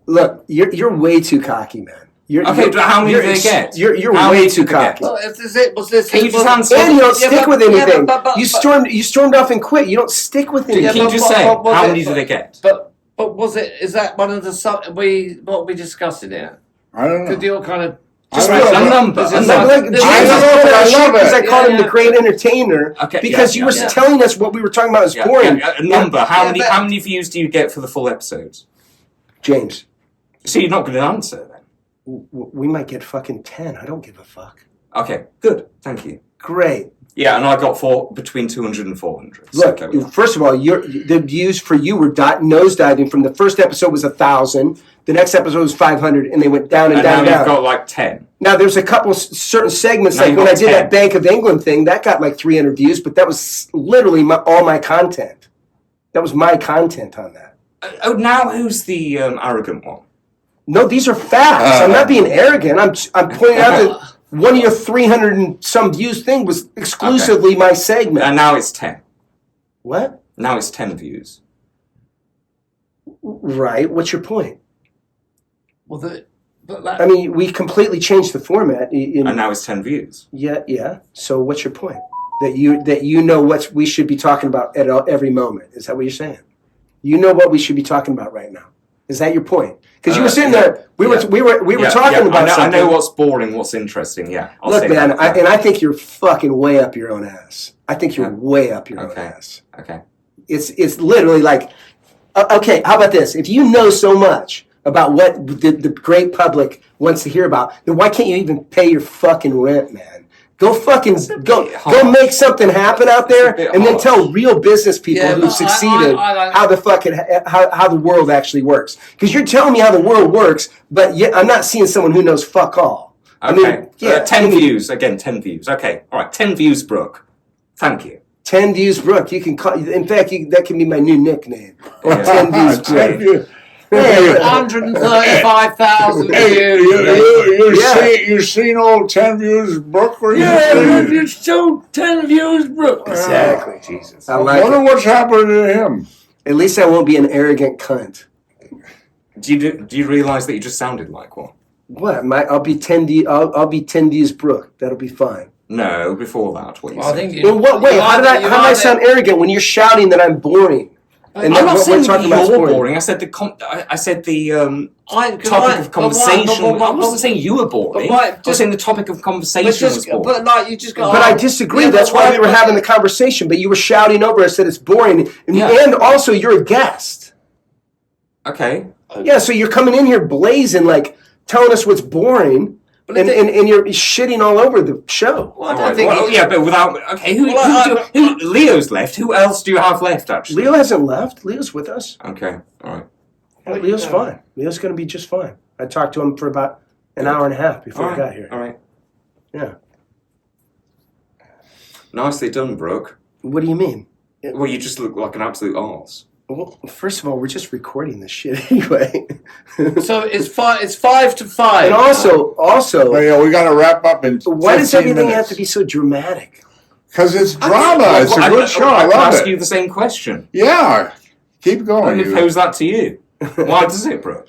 Look, you're way too cocky, man. Okay, but how many do they get? You're How way many too do they get? cocky. Well, is it? Was this? Can you just answer? And you don't Yeah, stick but- with yeah, anything. but- You stormed off and quit. You don't stick with Can anything. you just but- say but was how it- many do they get? But was it? Is that one of the what are we discussing here? I don't know. Because you're kind of Just I don't a know. number. This a is number. Like, James I is love going it, on I shit love because it. I called him Yeah, the great entertainer Okay, because yeah, you were yeah. telling us what we were talking about was Yeah, boring. yeah, a number. How Yeah, many? but- How many views do you get for the full episodes? James, So you're not going to answer then. we might get fucking 10. I don't give a fuck. Okay, good. Thank you. Great. Yeah, and I got between 200 and 400. So Look, there we are. first of all, the views for you were nosediving. From the first episode was 1,000. The next episode was 500, and they went down and And down now and you've down. got like 10. Now, there's a couple certain segments, Now like you've when I got did 10. that Bank of England thing, that got like 300 views, but that was literally all my content. That was my content on that. Oh, now who's the arrogant one? No, these are facts. I'm not being arrogant. I'm pointing out that one of your 300 and some views thing was exclusively my segment. And now it's 10. What? Now it's 10 views. Right. What's your point? but I mean, we completely changed the format. And now it's 10 views. Yeah. So what's your point? That you know what we should be talking about at every moment. Is that what you're saying? You know what we should be talking about right now. Is that your point? Because you were sitting there. We were talking about I something. know what's boring, what's interesting. Yeah. I'll Look, say man, that. I think you're fucking way up your own ass. I think you're way up your own Okay. ass. Okay. It's literally like, okay, how about this? If you know so much about what the great public wants to hear about, then why can't you even pay your fucking rent, man? Go fucking go make something happen out there, and then tell real business people Yeah, who've but succeeded I how the fucking how the world actually works. Because you're telling me how the world works, but yet I'm not seeing someone who knows fuck all. Okay. 10 I mean, views. Again, 10 views. Okay. All right. 10 views, Brooke. Thank you. 10 views, Brooke. You can call. In fact, that can be my new nickname. Or Yeah. 10 views, Brooke. Hey, 135,000 hey, views. you seen old 10 views, Brooke? You showed 10 views, Brooke. Exactly. Jesus. I I like wonder it. what's happening to him. At least I won't be an arrogant cunt. Do you realise that you just sounded like one? What? I'll be 10 D. I'll be 10 D's Brooke. That'll be fine. No, before that, what you I said. think you, In what way? you How did either- I sound arrogant when you're shouting that I'm boring? And I'm that not what saying we're talking that about is you're boring. I said the topic of conversation. I wasn't saying you were boring. I was saying the topic of conversation was boring. But like you just got. But I disagree. Yeah, That's but why we were having the conversation. But you were shouting over us that it's boring, and, Yeah. and also you're a guest. Okay. Yeah, so you're coming in here blazing, like telling us what's boring, But and you're shitting all over the show. Well, I All don't right, think. well, yeah, but without. Okay, who Leo's left. Who else do you have left, actually? Leo hasn't left. Leo's with us. Okay, all right. Yeah, Leo's fine. Leo's going to be just fine. I talked to him for about an hour and a half before I got here. All right. Yeah. Nicely done, Brooke. What do you mean? Well, you just look like an absolute arse. Well, first of all, we're just recording this shit anyway. So it's 5 to 5. And also, Well, yeah, we got to wrap up in. why does 15 everything minutes. have to be so dramatic? Because it's drama. It's a good show. I love ask it. you the same question. Yeah, keep Let going. me pose that to you. Why does it, Brooke?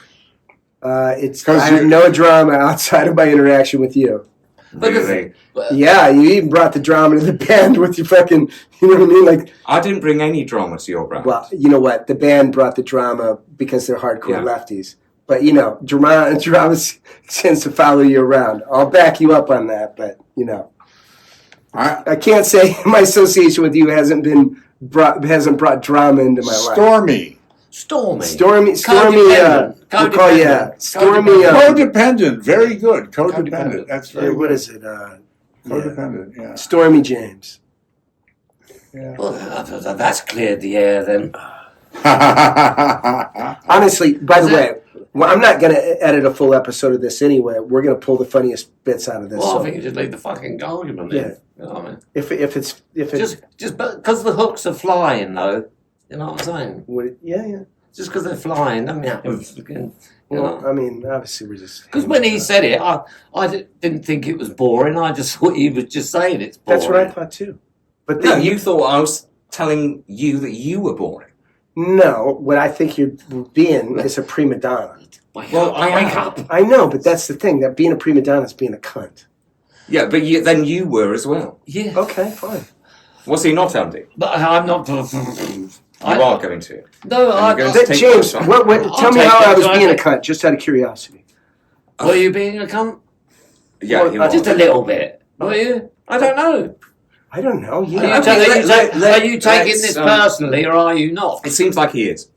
I 'Cause have you- no drama outside of my interaction with you. Really? Yeah, you even brought the drama to the band with your fucking, you know what I mean? Like, I didn't bring any drama to your brand. well, you know what? The band brought the drama because they're hardcore Yeah. lefties. But, you know, drama tends to follow you around. I'll back you up on that, but, you know. I can't say my association with you hasn't brought drama into my life. Stormy. Stormy. Stormy, Codependent. we'll call, yeah, Stormy, Codependent. Very good. Codependent. That's very what good. is it? Codependent, yeah. Stormy James. Well, that's cleared the air then. Honestly, by the Is way, well, I'm not going to edit a full episode of this anyway. We're going to pull the funniest bits out of this. Well, so I think you just leave the fucking argument in. Yeah. You know what I mean? if it's Just because the hooks are flying, though. You know what I'm saying? yeah. Just because they're flying, I mean, you Well, know. I mean, obviously we're just. Because when he said it, I didn't think it was boring. I just thought he was just saying it's boring. That's what I thought too. But No, then you thought I was telling you that you were boring. no, what I think you're being is a prima donna. Well, I wake am. up. I know, but that's the thing. That being a prima donna is being a cunt. Yeah, but then you were as well. Yeah. Okay, fine. Was he not, Andy? But I'm not. You are going to. No, And you're going to take James, that. tell me take how that, I was John. being a cunt, just out of curiosity. Were you being a cunt? Yeah, Well, he was. Just a little bit. Were you? I don't know. I don't know. You Are you, know, are you taking let's, this personally, or are you not? It seems like he is.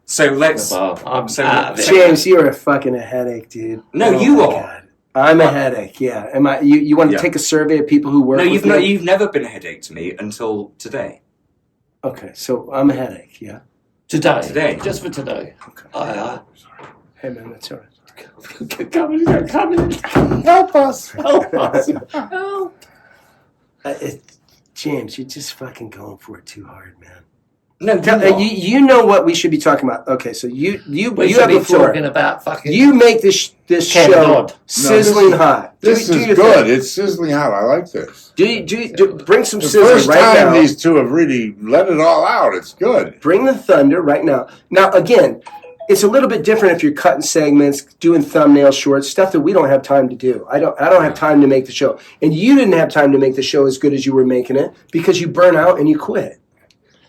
So let's. Well, I'm So- out of it. James, you're a fucking headache, dude. No, Oh you my are. God. I'm a headache. Yeah. Am I? You want to Yeah. take a survey of people who work? No, with me? you've never been a headache to me until today. Okay, so I'm a headache. Yeah. Today. Just for today. Okay. Hey man, that's all right. Come in. Help us. Help us. Help. James, you're just fucking going for it too hard, man. No, You know what we should be talking about. Okay, so you We you should have be the floor. talking about fucking. You make this Ken show Dodd. sizzling hot. This Do is your good. thing. It's sizzling hot. I like this. Bring some The sizzle first right time now. these two have really let it all out. It's good. Bring the thunder right now. Now again, it's a little bit different if you're cutting segments, doing thumbnail shorts, stuff that we don't have time to do. I don't have time to make the show. And you didn't have time to make the show as good as you were making it because you burn out and you quit.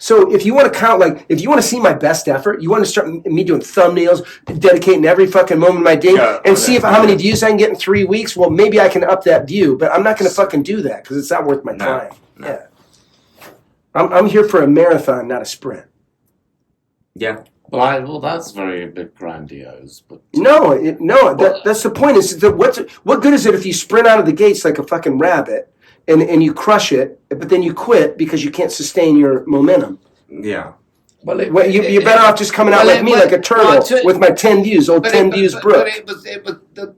So if you want to count, like, if you want to see my best effort, you want to start me doing thumbnails, dedicating every fucking moment of my day, Yeah, and see how many views I can get in 3 weeks. Well, maybe I can up that view, but I'm not going to fucking do that because it's not worth my time. no. Yeah, I'm here for a marathon, not a sprint. Yeah. Well, that's very bit grandiose, but That's the point. Is that what good is it if you sprint out of the gates like a fucking rabbit and you crush it, but then you quit because you can't sustain your momentum? Yeah. well, You're better off just coming out like me, like a turtle with my 10 views, old 10 views Brooke. But it was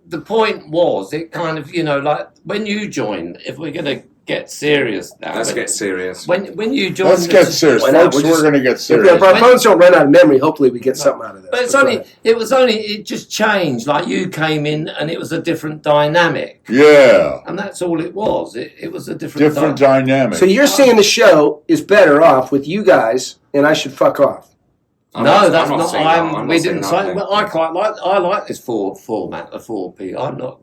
the point was it kind of like when you joined. If we're gonna get serious now, Let's get serious. when you joined. Let's get serious, Why not? folks. We'll We're going to get If serious. our phones don't run out of memory, hopefully we get something out of this. But it just changed. Like you came in and it was a different dynamic. Yeah. And that's all it was. It was a different Dynamic. So you're saying the show is better off with you guys, and I should fuck off? No, that's not. saying that. I'm We not saying didn't that, say. no. Well, I like this format, the 4P.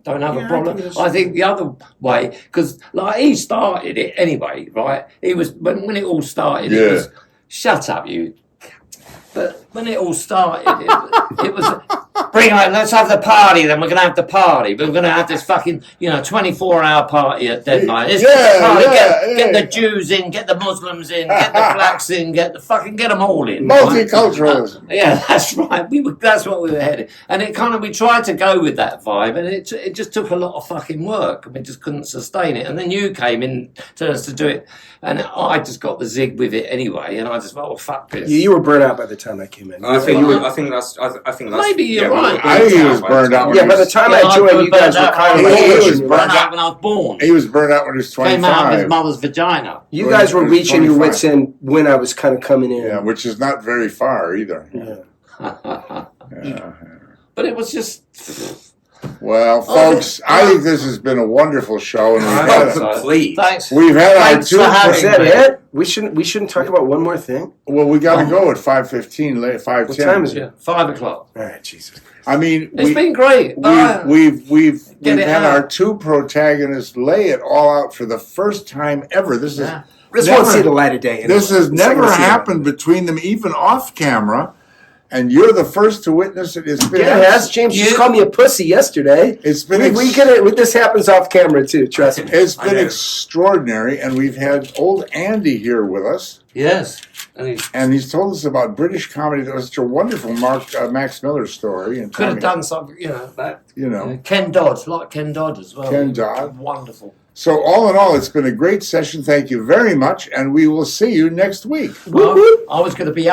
Don't have a problem. I think the other way because like he started it anyway, right? He was when it all started. It was shut up, you. But when it all started, it was bring on. Let's have the party. Then we're going to have the party. We're going to have this fucking 24-hour party at deadline. Let's get the party. Get the Jews in. Get the Muslims in. Get the blacks in. Get them all in. Multiculturalism. Yeah, that's right. That's what we were headed, and we tried to go with that vibe, and it just took a lot of fucking work, and we just couldn't sustain it. And then you came in to us to do it, and I just got the zig with it anyway, and I just thought, well, fuck this. You were burnt out by the time I came in. I think that's Maybe you're yeah, right. I think he was burned out. Yeah, by the time I joined, you guys were kind of He like was pushing burned it. out when I was born. He was burned out when he was Came out of his 25. mother's vagina. You guys were When he was reaching your 25. wits end when I was kind of coming in. Yeah, which is not very far either. Yeah. Yeah. But it was just. Well, folks, I think this has been a wonderful show, and I hope so. Please. Thanks. we've had our Thanks two. for having Is that me. it? We shouldn't talk about one more thing. Well, we got to go at 5:15, late 5:10. What time is it? Yeah, 5 o'clock. All right, Jesus Christ. I mean, It's been great. we've Get it had out. our two protagonists lay it all out for the first time ever. This is Yeah. This never- won't see the light of day. This anyway. has It's not never gonna see the light. happened between them, even off camera, and you're the first to witness it. It's been Yeah, it has. James just called me a pussy yesterday. It's been We get it. This happens off camera too. Trust me. It's I been know. extraordinary, and we've had old Andy here with us, Yes. And and he's told us about British comedy. That was such a wonderful Max Miller story, and could have Tommy, done something, that. you know. Ken Dodd, like Ken Dodd as well. Ken Dodd. Wonderful. So all in all, it's been a great session. Thank you very much, and we will see you next week. Well, I was going to be